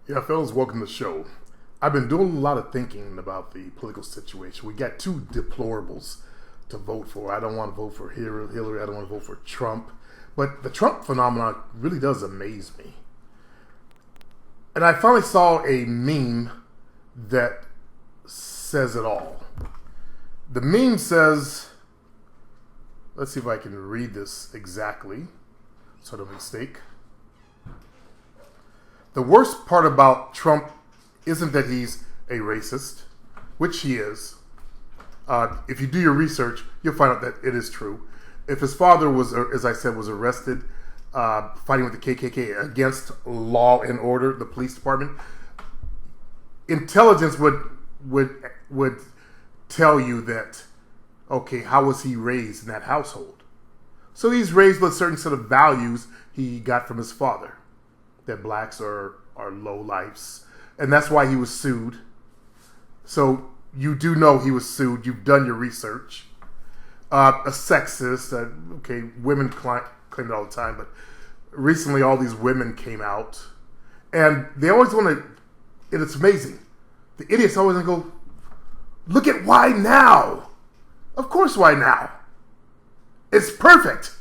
Yeah, fellas, welcome to the show. I've been doing a lot of thinking about the political situation. We got two deplorables to vote for. I don't want to vote for Hillary. I don't want to vote for Trump. But the Trump phenomenon really does amaze me. And I finally saw a meme that says it all. The meme says, let's see if I can read this exactly so I don't mistake. The worst part about Trump isn't that he's a racist, which he is. If you do your research, you'll find out that it is true. If his father was, as I said, was arrested fighting with the KKK against law and order, the police department, intelligence would tell you that, okay, how was he raised in that household? So he's raised with a certain set of values he got from his father, that blacks are low lifes. And that's why he was sued. So you do know he was sued. You've done your research. A sexist. Okay, women claim it all the time, but recently all these women came out. And they always want to, and it's amazing. The idiots always want to go, look at why now. Of course, why now? It's perfect.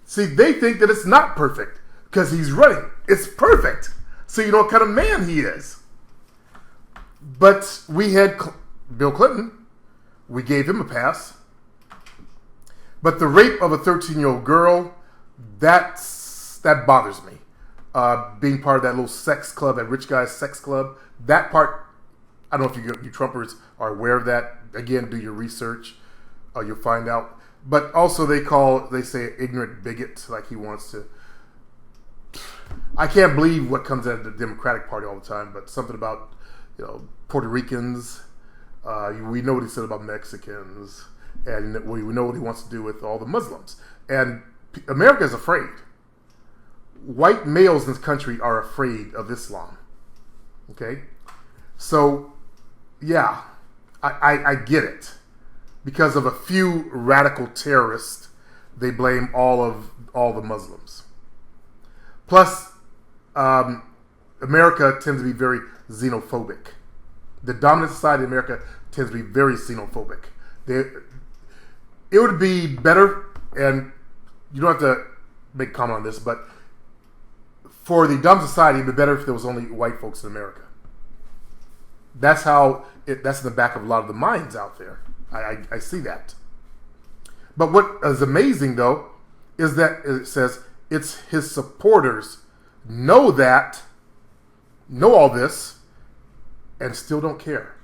See, they think that it's not perfect because he's running. It's perfect. So you know what kind of man he is. But we had Bill Clinton. We gave him a pass. But the rape of a 13-year-old girl, that bothers me. Being part of that little sex club, that rich guy's sex club, that part, I don't know if you Trumpers are aware of that. Again, do your research. You'll find out. But also they say ignorant bigot, like he wants to. I can't believe what comes out of the Democratic Party all the time, but something about, Puerto Ricans. We know what he said about Mexicans, and we know what he wants to do with all the Muslims. And America is afraid. White males in this country are afraid of Islam. Okay? So, yeah, I get it. Because of a few radical terrorists, they blame all the Muslims. Plus, America tends to be very xenophobic. The dominant society in America tends to be very xenophobic. It would be better, and you don't have to make a comment on this, but for the dominant society, it would be better if there was only white folks in America. That's in the back of a lot of the minds out there. I see that. But what is amazing, though, is that it says it's his supporters know all this, and still don't care.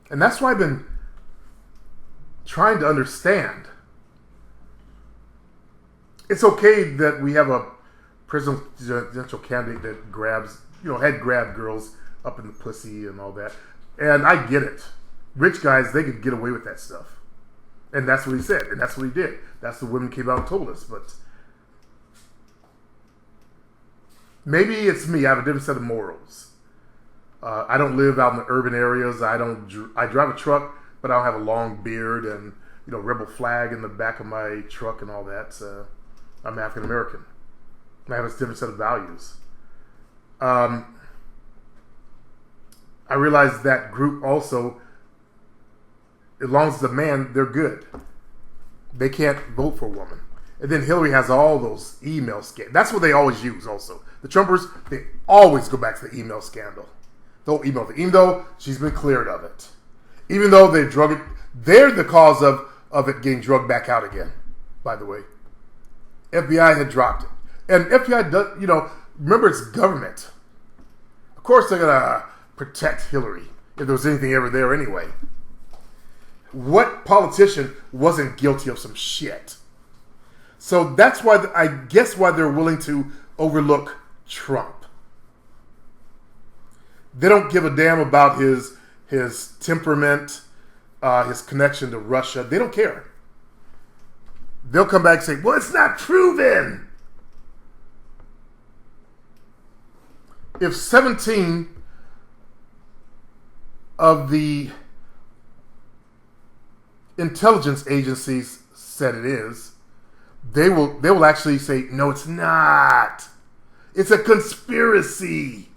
And that's why I've been trying to understand. It's okay that we have a presidential candidate that had grabbed girls up in the pussy and all that. And I get it. Rich guys, they could get away with that stuff. And that's what he said. And that's what he did. That's what women came out and told us. But maybe it's me. I have a different set of morals. I don't live out in the urban areas. I drive a truck, but I don't have a long beard and rebel flag in the back of my truck and all that. I'm African American. I have a different set of values. I realize that group also, as long as it's a man, they're good. They can't vote for a woman. And then Hillary has all those email scandals. That's what they always use also. The Trumpers, they always go back to the email scandal. They'll email it, even though she's been cleared of it. Even though they drug it, they're the cause of it getting drugged back out again, by the way. FBI had dropped it. And FBI does, remember it's government. Of course they're going to protect Hillary if there was anything ever there anyway. What politician wasn't guilty of some shit? So that's why I guess why they're willing to overlook Trump. They don't give a damn about his temperament, his connection to Russia. They don't care. They'll come back and say, well, it's not proven. If 17 of the intelligence agencies said it is, they will actually say, no, it's not. It's a conspiracy.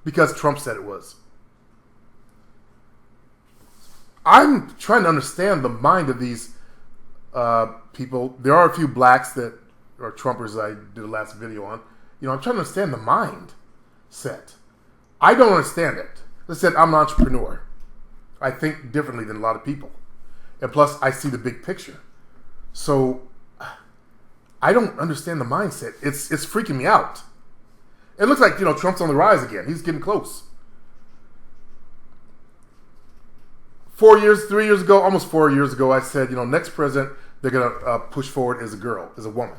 because Trump said it was. I'm trying to understand the mind of these people. There are a few blacks that are Trumpers I did the last video on. I'm trying to understand the mind set. I don't understand it. Let's say I'm an entrepreneur. I think differently than a lot of people. And plus, I see the big picture. So, I don't understand the mindset. It's freaking me out. It looks like, Trump's on the rise again. He's getting close. 3 years ago, almost 4 years ago, I said, next president they're going to push forward is a girl, is a woman.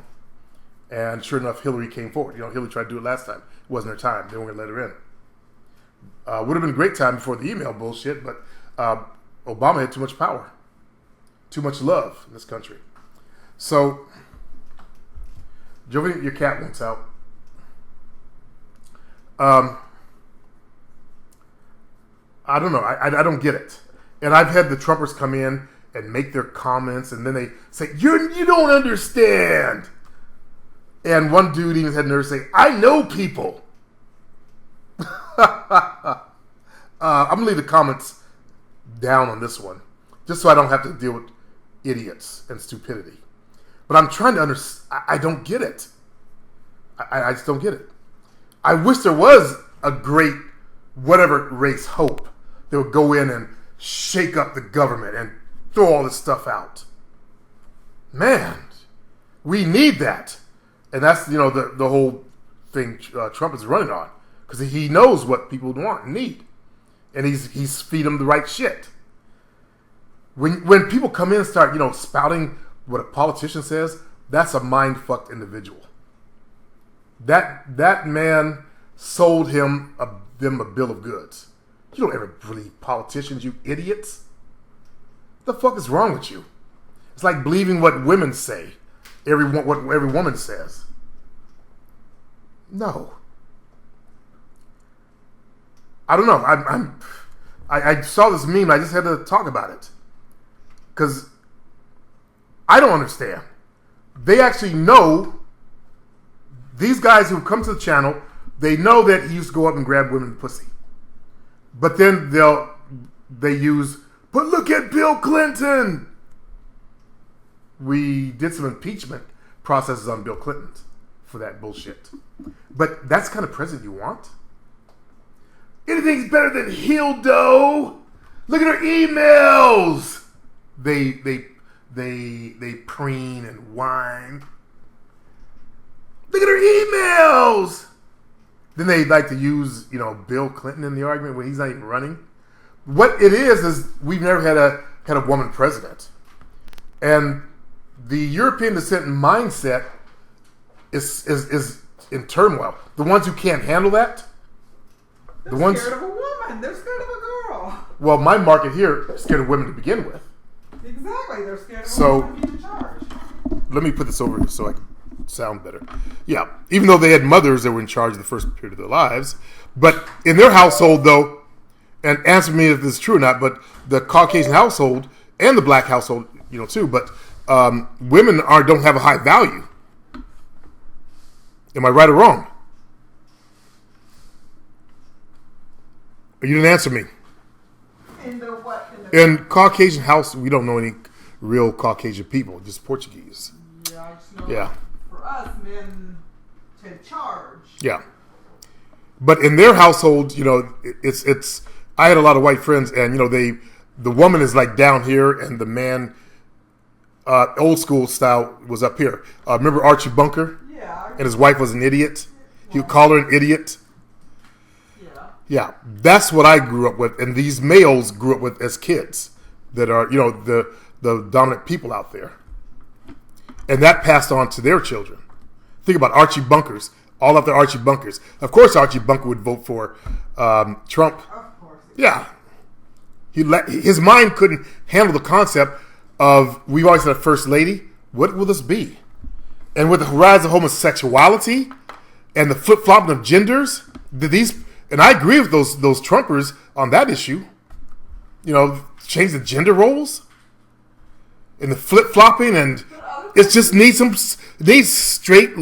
And sure enough, Hillary came forward. Hillary tried to do it last time. It wasn't her time. They weren't going to let her in. Would have been a great time before the email bullshit, but Obama had too much power. Too much love in this country. So, Jovi, your cat wants out. I don't know. I don't get it. And I've had the Trumpers come in and make their comments, and then they say, you don't understand. And one dude even had nerve to say, I know people. I'm going to leave the comments down on this one, just so I don't have to deal with idiots and stupidity. But I'm trying to understand. I don't get it. I just don't get it. I wish there was a great, whatever race hope that would go in and shake up the government and throw all this stuff out. Man, we need that. And that's, the whole thing Trump is running on. Because he knows what people want and need. And he's feed them the right shit. When people come in and start, spouting what a politician says, that's a mind-fucked individual. That man sold them a bill of goods. You don't ever believe politicians, you idiots. What the fuck is wrong with you? It's like believing what women say. What every woman says. No. I don't know. I saw this meme. I just had to talk about it. Because I don't understand. They actually know, these guys who come to the channel, they know that he used to go up and grab women's pussy. But then they use, but look at Bill Clinton. We did some impeachment processes on Bill Clinton for that bullshit. But that's the kind of president you want? Anything's better than Hildo. Look at her emails. They preen and whine. Look at her emails. Then they like to use, Bill Clinton in the argument when he's not even running. What it is we've never had a woman president. And the European descent mindset is in turmoil. The ones who can't handle that, They're scared of a woman. They're scared of a girl. Well, my market here is scared of women to begin with. Exactly. They're scared of a woman to be in charge. Let me put this over so I can sound better. Yeah. Even though they had mothers that were in charge the first period of their lives. But in their household, though, and answer me if this is true or not, but the Caucasian household and the black household, too, but women don't have a high value. Am I right or wrong? You didn't answer me. In the what? In Caucasian house, we don't know any real Caucasian people, just Portuguese. Yeah, I just know. Yeah. For us, men take charge. Yeah. But in their household, it's. I had a lot of white friends, and the woman is like down here, and the man, old school style, was up here. Remember Archie Bunker? Yeah. And his wife was an idiot. He would call her an idiot. Yeah, that's what I grew up with, and these males grew up with as kids that are, the dominant people out there. And that passed on to their children. Think about Archie Bunkers, all of the Archie Bunkers. Of course Archie Bunker would vote for Trump. Of course. Yeah. His mind couldn't handle the concept of, we've always had a first lady, what will this be? And with the rise of homosexuality and the flip-flopping of genders, and I agree with those Trumpers on that issue. Change the gender roles and the flip flopping, and it just needs straight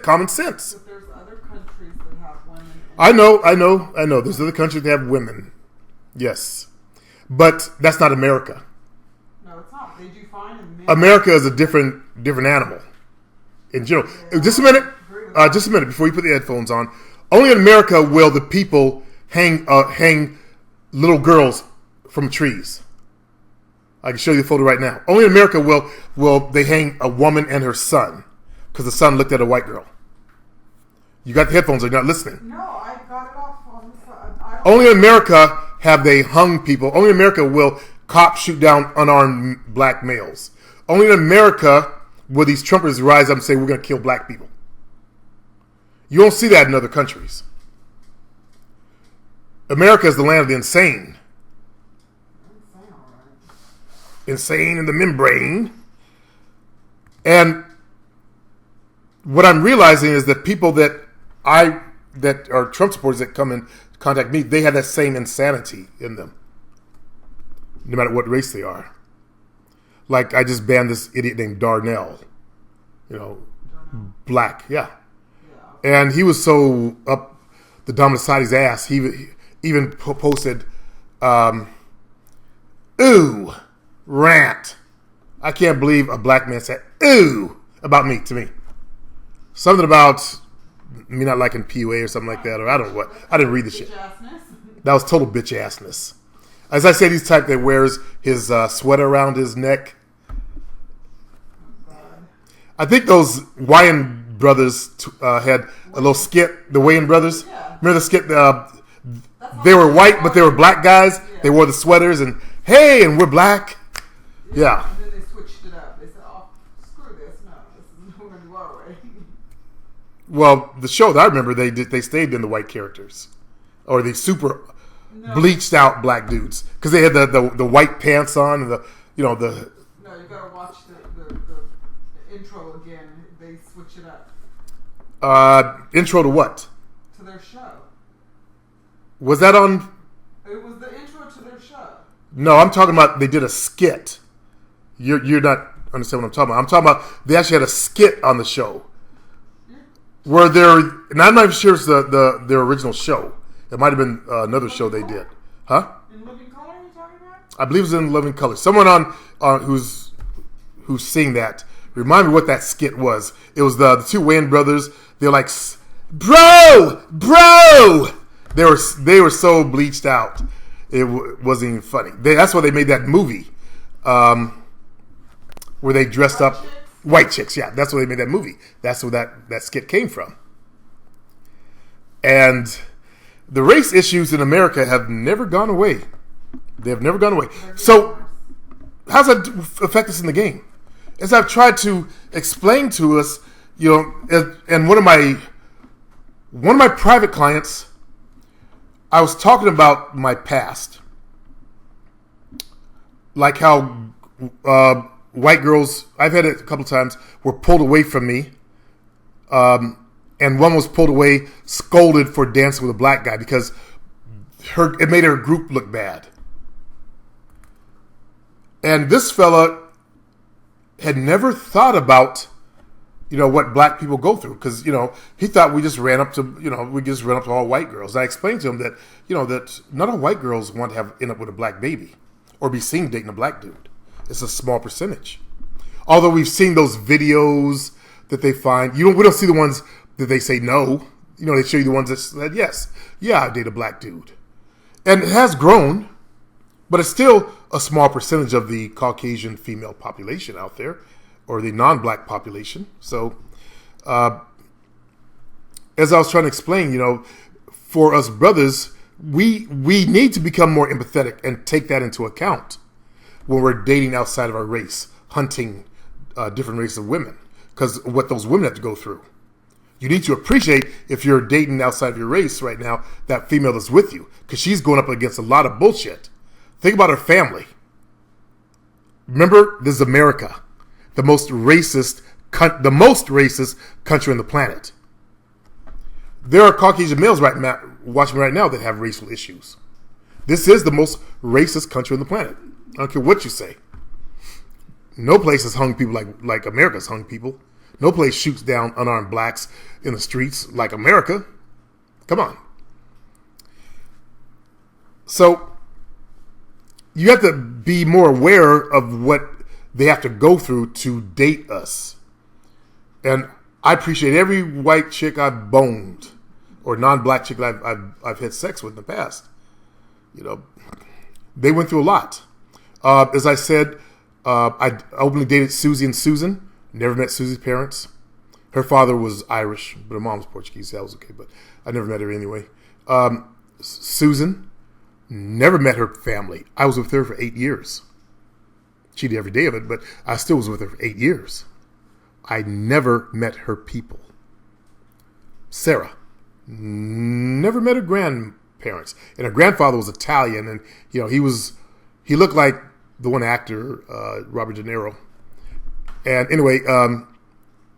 common sense. But there's other countries that have women. I know. There's other countries that have women. Yes. But that's not America. No, it's not. They do fine in men. America is a different animal in general. Yeah. Just a minute before you put the headphones on. Only in America will the people hang little girls from trees. I can show you the photo right now. Only in America will they hang a woman and her son because the son looked at a white girl. You got the headphones, or you're not listening. No, I got it off on the side. Only in America have they hung people. Only in America will cops shoot down unarmed black males. Only in America will these Trumpers rise up and say, we're going to kill black people. You don't see that in other countries. America is the land of the insane. Insane in the membrane. And what I'm realizing is that people that are Trump supporters that come and contact me, they have that same insanity in them, no matter what race they are. Like, I just banned this idiot named Darnell, black, yeah. And he was so up the Dominic Sadi's ass, he even posted, ooh, rant. I can't believe a black man said, ooh, about me, to me. Something about me not liking PUA or something like that, or I don't know what. I didn't read the shit. That was total bitch assness. As I said, he's the type that wears his sweater around his neck. I think those Wayans brothers had a little skit. The Wayans brothers, remember the skit? They were white, but they were black guys. They wore the sweaters, and hey, and we're black. Yeah. And then they switched it up. They said, "Oh, screw this! No, this is we're gonna do our way." Well, the show that I remember, they stayed in the white characters, or the super bleached out black dudes, because they had the white pants on and the. No, you gotta watch the intro again. They switch it up. Intro to what? To their show. Was that on? It was the intro to their show. No, I'm talking about they did a skit. You're not understand what I'm talking about. I'm talking about they actually had a skit on the show. Where and I'm not even sure it's their original show. It might have been another show they did. Huh? In Living Color, you're talking about? I believe it's in Living Color. Someone on who's seeing that, remind me what that skit was. It was the two Wayans brothers. They were like, bro! They were so bleached out. It wasn't even funny. That's why they made that movie where they dressed up. White Chicks, yeah. That's why they made that movie. That's where that skit came from. And the race issues in America have never gone away. They have never gone away. So how does that affect us in the game? As I've tried to explain to us, and one of my private clients, I was talking about my past. Like how white girls, I've had it a couple times, were pulled away from me. And one was pulled away, scolded for dancing with a black guy because it made her group look bad. And this fella had never thought about, what black people go through. Because, he thought we just ran up to all white girls. And I explained to him that, that not all white girls want to end up with a black baby or be seen dating a black dude. It's a small percentage. Although we've seen those videos that they find, we don't see the ones that they say no. They show you the ones that said yes. Yeah, I date a black dude. And it has grown, but it's still a small percentage of the Caucasian female population out there, or the non-black population. So, as I was trying to explain, for us brothers, we need to become more empathetic and take that into account when we're dating outside of our race, hunting different races of women, because what those women have to go through. You need to appreciate, if you're dating outside of your race right now, that female that's with you, because she's going up against a lot of bullshit. Think about her family. Remember, this is America, the most racist country on the planet. There are Caucasian males watching me right now that have racial issues. This is the most racist country on the planet. I don't care what you say. No place has hung people like America's hung people. No place shoots down unarmed blacks in the streets like America. Come on. So you have to be more aware of what they have to go through to date us. And I appreciate every white chick I've boned or non-black chick I've had sex with in the past. You know, they went through a lot. As I said, I openly dated Susie and Susan. Never met Susie's parents. Her father was Irish, but her mom was Portuguese. So that was okay, but I never met her anyway. Susan, never met her family. I was with her for 8 years. She did every day of it, but I still was with her for 8 years. I never met her people. Sarah, never met her grandparents. And her grandfather was Italian, and you know he looked like the one actor, Robert De Niro. And anyway,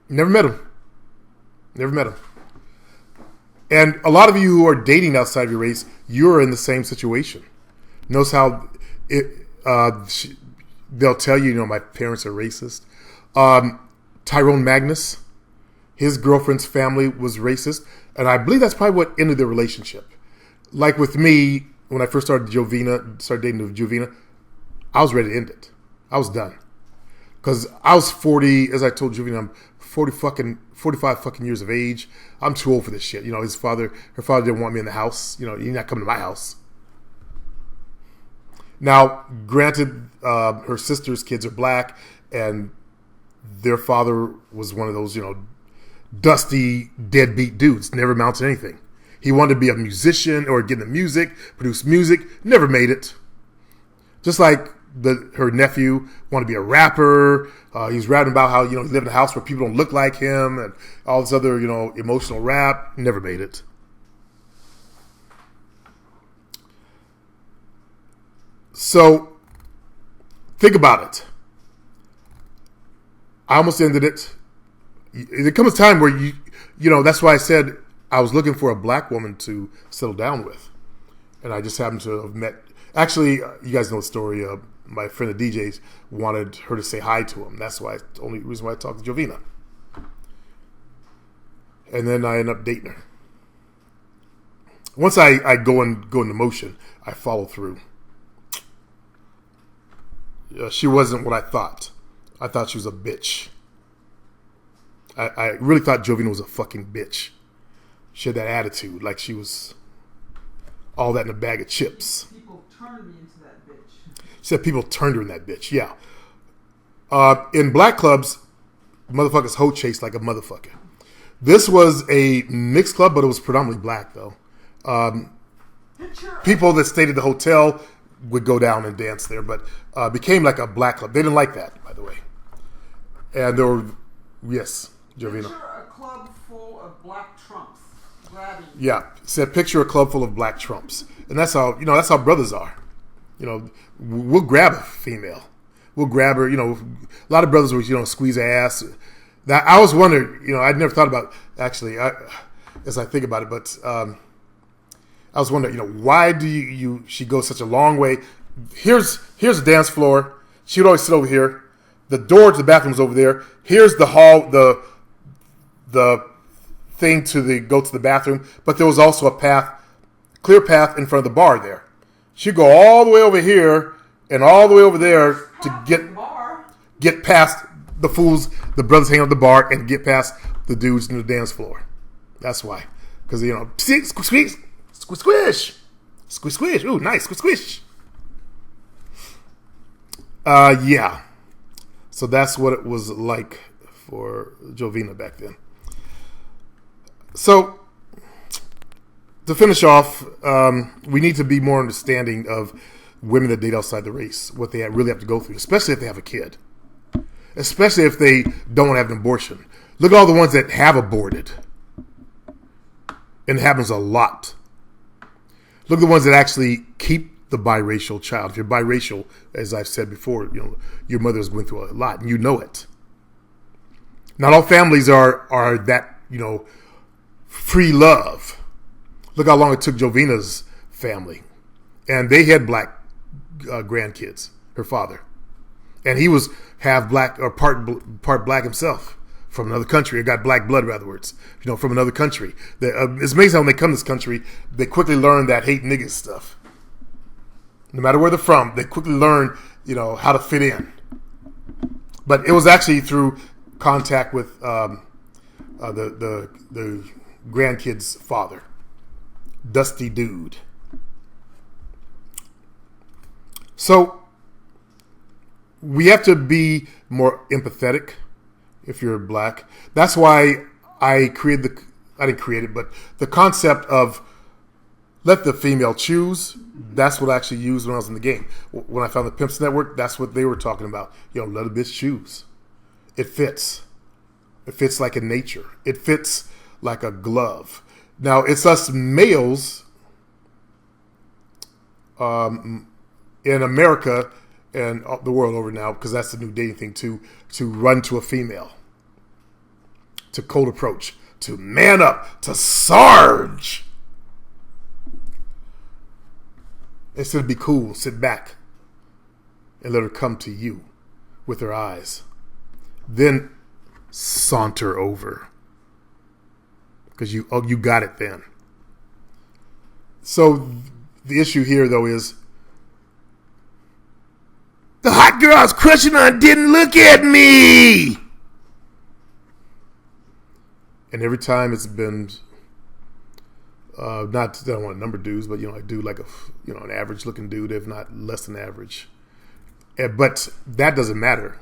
never met him. Never met him. And a lot of you who are dating outside of your race, you're in the same situation. Notice how they'll tell you, you know, my parents are racist. Tyrone Magnus, his girlfriend's family was racist. And I believe that's probably what ended their relationship. Like with me, when I first started dating Jovina, I was ready to end it. I was done. Because I was 40, as I told Jovina, I'm 45 fucking years of age. I'm too old for this shit. You know, her father didn't want me in the house. You know, you're not coming to my house. Now, granted, her sister's kids are black, and their father was one of those, you know, dusty, deadbeat dudes. Never amounted to anything. He wanted to be a musician or get into music, produce music. Never made it. Just like her nephew wanted to be a rapper. He's rapping about how, you know, he lived in a house where people don't look like him and all this other, you know, emotional rap. Never made it. So think about it. I almost ended it. There comes a time where you know, that's why I said I was looking for a black woman to settle down with. And I just happened to have met, actually, you guys know the story. My friend the DJs wanted her to say hi to him. That's why, the only reason why I talked to Jovina. And then I end up dating her. Once I go into motion, I follow through. She wasn't what I thought. I thought she was a bitch. I really thought Jovina was a fucking bitch. She had that attitude, like she was all that in a bag of chips. People turned me into that bitch. She said people turned her in that bitch, yeah. In black clubs, motherfuckers hoe chase like a motherfucker. This was a mixed club, but it was predominantly black, though. People that stayed at the hotel would go down and dance there, but became like a black club. They didn't like that, by the way. And there were, yes, Jovina. Picture a club full of black trumps. Grabbing. Yeah, said picture a club full of black trumps. And that's how, you know, that's how brothers are. You know, we'll grab a female. We'll grab her, you know, a lot of brothers will, you know, squeeze her ass. Now, I was wondering, you know, I'd never thought about, actually, as I think about it, but I was wondering, you know, why do she go such a long way? Here's the dance floor. She would always sit over here. The door to the bathroom is over there. Here's the hall, the thing to go to the bathroom. But there was also a clear path in front of the bar there. She'd go all the way over here and all the way over there to get past the fools, the brothers hanging out at the bar, and get past the dudes in the dance floor. That's why. Because, you know, squish, squish, squish, squish, squish. Ooh, nice, squish, squish. Yeah. So that's what it was like for Jovina back then. So, to finish off, we need to be more understanding of women that date outside the race, what they really have to go through, especially if they have a kid. Especially if they don't have an abortion. Look at all the ones that have aborted. And it happens a lot. Look at the ones that actually keep the biracial child. If you're biracial, as I've said before, you know, your mother's going through a lot, and you know it. Not all families are that, you know, free love. Look how long it took Jovina's family. And they had black grandkids, her father. And he was half black or part black himself. from another country, or got black blood, rather words, from another country. It's amazing how when they come to this country, they quickly learn that hate niggas stuff. No matter where they're from, they quickly learn, how to fit in. But it was actually through contact with the grandkid's father, Dusty Dude. So we have to be more empathetic if you're black. That's why I didn't create it, but the concept of let the female choose, that's what I actually used when I was in the game. When I found the Pimps Network, that's what they were talking about. Let a bitch choose. It fits. It fits like a nature. It fits like a glove. Now, it's us males in America and the world over now, because that's the new dating thing, to run to a female, to cold approach, to man up, to Sarge. Instead of be cool, sit back and let her come to you with her eyes. Then saunter over. Because you got it then. So the issue here, though, is the hot girl I was crushing on didn't look at me. And every time it's been, not that I don't want to number dudes, but I do like an average looking dude, if not less than average. But that doesn't matter.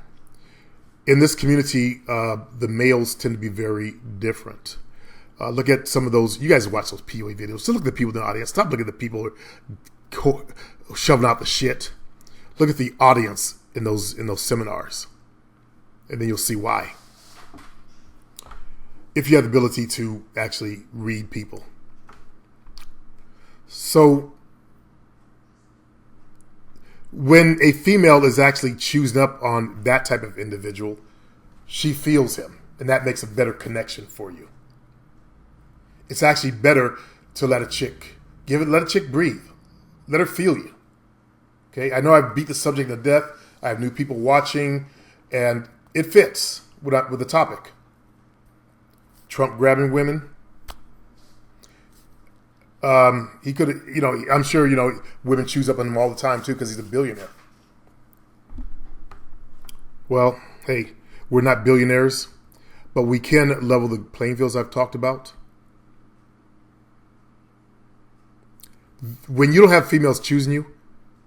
In this community, the males tend to be very different. Look at some of those. You guys watch those POA videos. So look at the people in the audience. Stop looking at the people shoving out the shit. Look at the audience in those seminars, and then you'll see why. If you have the ability to actually read people. So when a female is actually choosing up on that type of individual, she feels him, and that makes a better connection for you. It's actually better to let a chick breathe. Let her feel you. Okay, I know I've beat the subject to death. I have new people watching, and it fits with the topic. Trump grabbing women. He could, I'm sure, women choose up on him all the time too because he's a billionaire. Well, hey, we're not billionaires, but we can level the playing fields I've talked about. When you don't have females choosing you,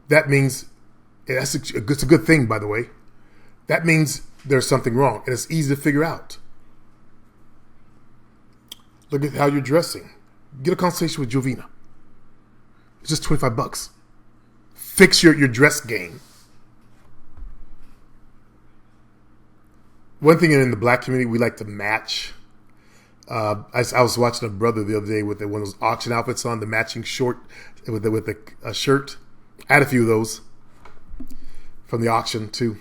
that means it's a good thing, by the way. That means there's something wrong, and it's easy to figure out. Look at how you're dressing. Get a consultation with Jovina. It's just $25. Fix your dress game. One thing in the black community, we like to match. I was watching a brother the other day with one of those auction outfits on, the matching short with a shirt. I had a few of those from the auction too,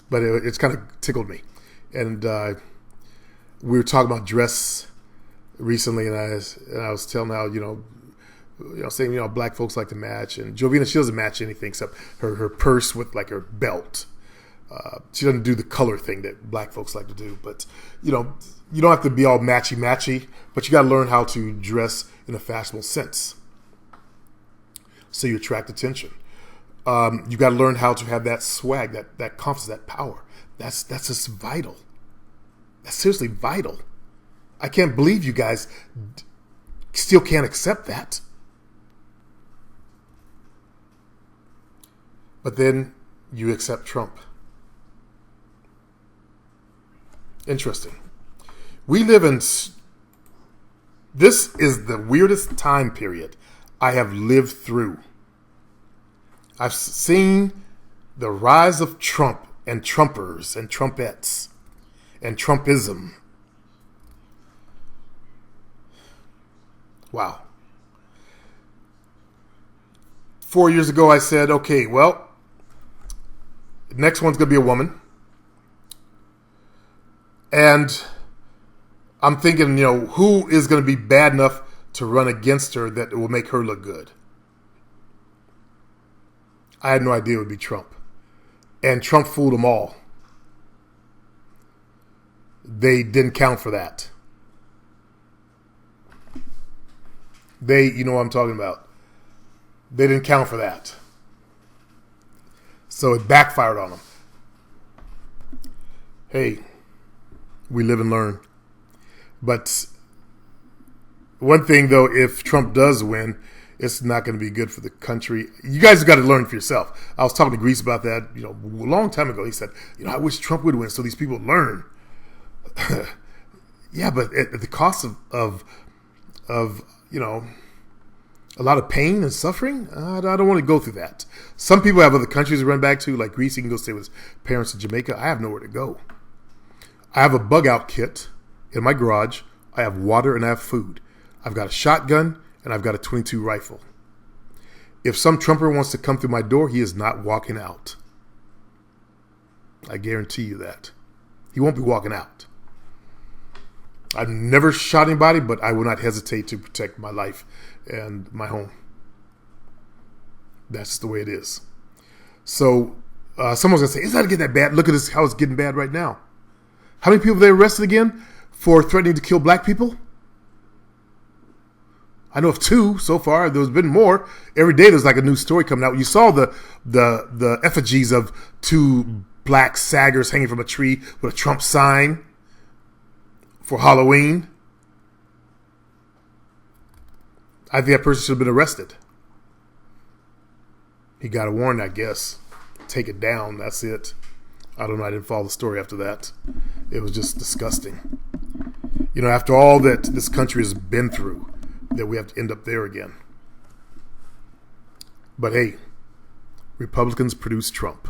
but it's kind of tickled me. And we were talking about dress recently, and I was telling how saying black folks like to match, and Jovina, she doesn't match anything except her purse with like her belt. She doesn't do the color thing that black folks like to do, but you don't have to be all matchy, but you got to learn how to dress in a fashionable sense so you attract attention. You got to learn how to have that swag, that confidence, that power. That's just vital. That's seriously vital. I can't believe you guys still can't accept that. But then you accept Trump. Interesting. We live in... This is the weirdest time period I have lived through. I've seen the rise of Trump and Trumpers and Trumpettes and Trumpism. Wow. 4 years ago, I said, okay, well, next one's going to be a woman. And I'm thinking, who is going to be bad enough to run against her that it will make her look good? I had no idea it would be Trump. And Trump fooled them all. they didn't count for that. You know what I'm talking about. They didn't count for that. So it backfired on them. Hey, we live and learn. But one thing, though, if Trump does win, it's not going to be good for the country. You guys have got to learn for yourself. I was talking to Greece about that, a long time ago. He said, I wish Trump would win so these people learn. Yeah, but at the cost of a lot of pain and suffering, I don't want to go through that. Some people have other countries to run back to, like Greece. He can go stay with his parents in Jamaica. I have nowhere to go. I have a bug out kit in my garage. I have water and I have food. I've got a shotgun and I've got a .22 rifle. If some Trumper wants to come through my door, he is not walking out. I guarantee you that. He won't be walking out. I've never shot anybody, but I will not hesitate to protect my life and my home. That's the way it is. So someone's going to say, it's not going to get that bad. Look at this, how it's getting bad right now. How many people they arrested again for threatening to kill black people? I know of 2 so far. There's been more. Every day there's like a new story coming out. You saw the effigies of 2 black saggers hanging from a tree with a Trump sign for Halloween. I think that person should have been arrested. He got a warrant, I guess. Take it down. That's it. I don't know. I didn't follow the story after that. It was just disgusting. After all that this country has been through, that we have to end up there again. But hey, Republicans produce Trump.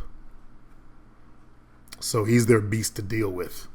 So he's their beast to deal with.